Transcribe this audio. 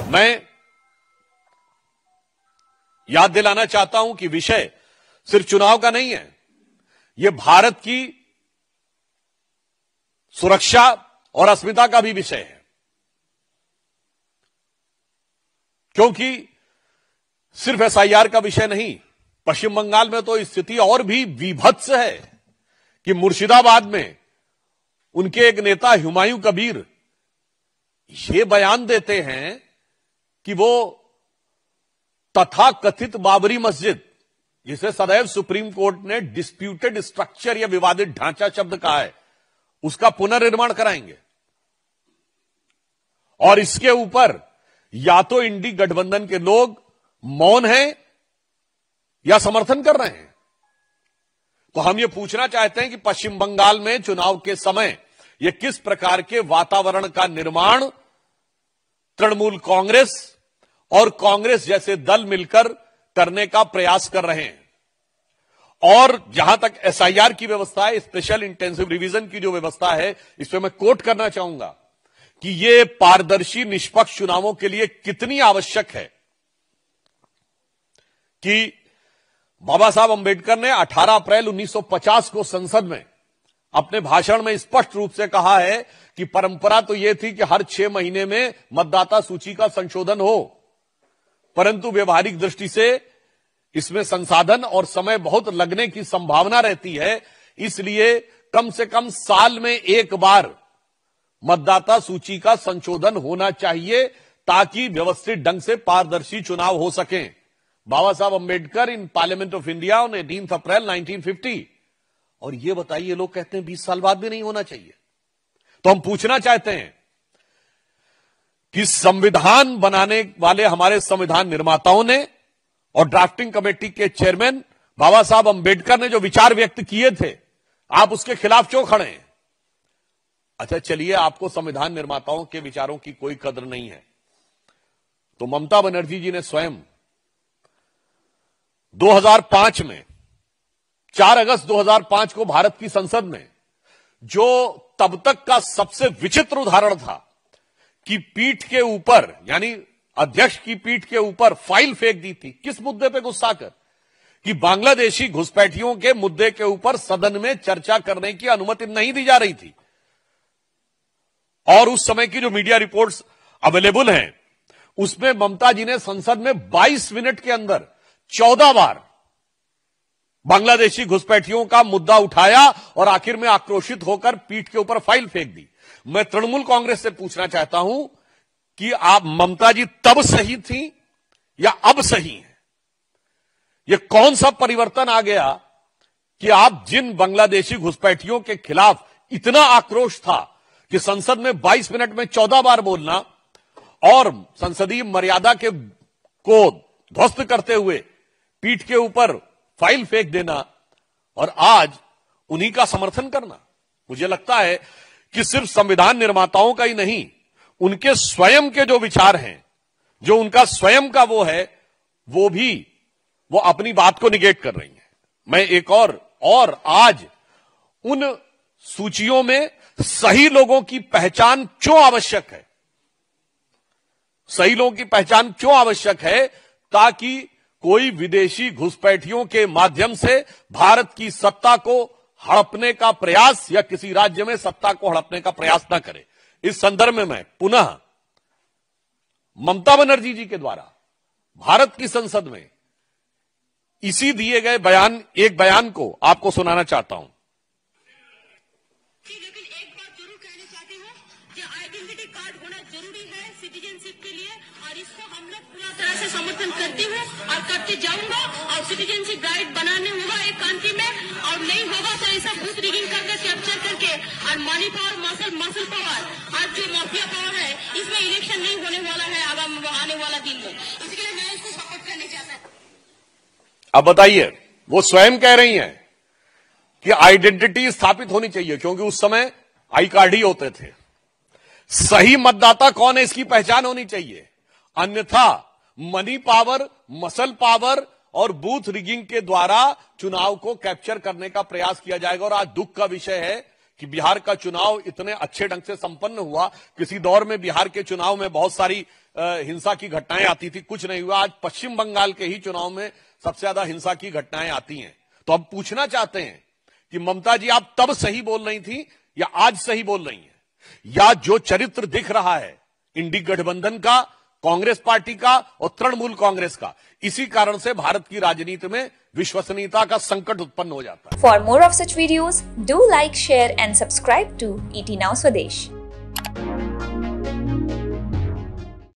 मैं याद दिलाना चाहता हूं कि विषय सिर्फ चुनाव का नहीं है, यह भारत की सुरक्षा और अस्मिता का भी विषय है। क्योंकि सिर्फ एसआईआर का विषय नहीं, पश्चिम बंगाल में तो स्थिति और भी विभत्स है कि मुर्शिदाबाद में उनके एक नेता हुमायूं कबीर ये बयान देते हैं कि वो तथाकथित बाबरी मस्जिद, जिसे सदैव सुप्रीम कोर्ट ने डिस्प्यूटेड स्ट्रक्चर या विवादित ढांचा शब्द कहा है, उसका पुनर्निर्माण कराएंगे। और इसके ऊपर या तो इंडी गठबंधन के लोग मौन हैं या समर्थन कर रहे हैं। तो हम ये पूछना चाहते हैं कि पश्चिम बंगाल में चुनाव के समय यह किस प्रकार के वातावरण का निर्माण तृणमूल कांग्रेस और कांग्रेस जैसे दल मिलकर करने का प्रयास कर रहे हैं। और जहां तक एसआईआर की व्यवस्था है, स्पेशल इंटेंसिव रिवीजन की जो व्यवस्था है, इस पर मैं कोट करना चाहूंगा कि यह पारदर्शी निष्पक्ष चुनावों के लिए कितनी आवश्यक है कि बाबा साहब अंबेडकर ने 18 अप्रैल 1950 को संसद में अपने भाषण में स्पष्ट रूप से कहा है कि परंपरा तो यह थी कि हर 6 महीने में मतदाता सूची का संशोधन हो, परंतु व्यवहारिक दृष्टि से इसमें संसाधन और समय बहुत लगने की संभावना रहती है, इसलिए कम से कम साल में एक बार मतदाता सूची का संशोधन होना चाहिए ताकि व्यवस्थित ढंग से पारदर्शी चुनाव हो सके। बाबा साहब Ambedkar in parliament of India on 18 अप्रैल 1950। और ये बताइए, लोग कहते हैं 20 साल बाद भी नहीं होना चाहिए। तो हम पूछना चाहते हैं कि संविधान बनाने वाले हमारे संविधान निर्माताओं ने और ड्राफ्टिंग कमेटी के चेयरमैन बाबा साहब अंबेडकर ने जो विचार व्यक्त किए थे, आप उसके खिलाफ क्यों खड़े हैं? अच्छा चलिए, आपको संविधान निर्माताओं के विचारों की कोई कदर नहीं है, तो ममता बनर्जी जी ने स्वयं 2005 में 4 अगस्त 2005 को भारत की संसद में जो तब तक का सबसे विचित्र उदाहरण था कि पीठ के ऊपर, यानी अध्यक्ष की पीठ के ऊपर फाइल फेंक दी थी। किस मुद्दे पे गुस्सा कर? कि बांग्लादेशी घुसपैठियों के मुद्दे के ऊपर सदन में चर्चा करने की अनुमति नहीं दी जा रही थी। और उस समय की जो मीडिया रिपोर्ट्स अवेलेबल हैं, उसमें ममता जी ने संसद में 22 मिनट के अंदर 14 बार बांग्लादेशी घुसपैठियों का मुद्दा उठाया और आखिर में आक्रोशित होकर पीठ के ऊपर फाइल फेंक दी। मैं तृणमूल कांग्रेस से पूछना चाहता हूं कि आप ममता जी तब सही थी या अब सही हैं? यह कौन सा परिवर्तन आ गया कि आप जिन बांग्लादेशी घुसपैठियों के खिलाफ इतना आक्रोश था कि संसद में 22 मिनट में 14 बार बोलना और संसदीय मर्यादा को ध्वस्त करते हुए पीठ के ऊपर फाइल फेंक देना और आज उन्हीं का समर्थन करना, मुझे लगता है कि सिर्फ संविधान निर्माताओं का ही नहीं, उनके स्वयं के जो विचार हैं, जो उनका स्वयं का वो है, वो अपनी बात को निगेट कर रही हैं। मैं एक और आज उन सूचियों में सही लोगों की पहचान क्यों आवश्यक है, सही लोगों की पहचान क्यों आवश्यक है, ताकि कोई विदेशी घुसपैठियों के माध्यम से भारत की सत्ता को हड़पने का प्रयास या किसी राज्य में सत्ता को हड़पने का प्रयास न करे। इस संदर्भ में मैं पुनः ममता बनर्जी जी के द्वारा भारत की संसद में इसी दिए गए एक बयान को आपको सुनाना चाहता हूं। लेकिन एक बात जरूर कहना चाहती हूँ कि आइडेंटिटी कार्ड होना जरूरी है सिटीजनशिप के लिए, और इसको हम लोग पूरा तरह से समर्थन करते हैं और करते जाऊंगा। और सिटीजनशिप गाइड बनाने होगा एक कंट्री में, और नहीं होगा तो ऐसा बूथ रिगिंग करके कैप्चर करके और मनी पावर मसल पावर और जो माफिया पावर है, इसमें इलेक्शन नहीं होने वाला है आने वाला दिन में। इसके लिए मैं इसको सपोर्ट करना चाहता हूँ। अब बताइए, वो स्वयं कह रही हैं कि आइडेंटिटी स्थापित होनी चाहिए, क्योंकि उस समय आई कार्ड ही होते थे। सही मतदाता कौन है इसकी पहचान होनी चाहिए, अन्यथा मनी पावर, मसल पावर और बूथ रिगिंग के द्वारा चुनाव को कैप्चर करने का प्रयास किया जाएगा। और आज दुख का विषय है कि बिहार का चुनाव इतने अच्छे ढंग से संपन्न हुआ। किसी दौर में बिहार के चुनाव में बहुत सारी हिंसा की घटनाएं आती थी, कुछ नहीं हुआ। आज पश्चिम बंगाल के ही चुनाव में सबसे ज्यादा हिंसा की घटनाएं आती हैं। तो अब पूछना चाहते हैं कि ममता जी आप तब सही बोल रही थी या आज सही बोल रही हैं, या जो चरित्र दिख रहा है इंडी गठबंधन का, कांग्रेस पार्टी का और तृणमूल कांग्रेस का, इसी कारण से भारत की राजनीति में विश्वसनीयता का संकट उत्पन्न हो जाता है। For more of such videos do like, share and subscribe to ET Now Swadesh।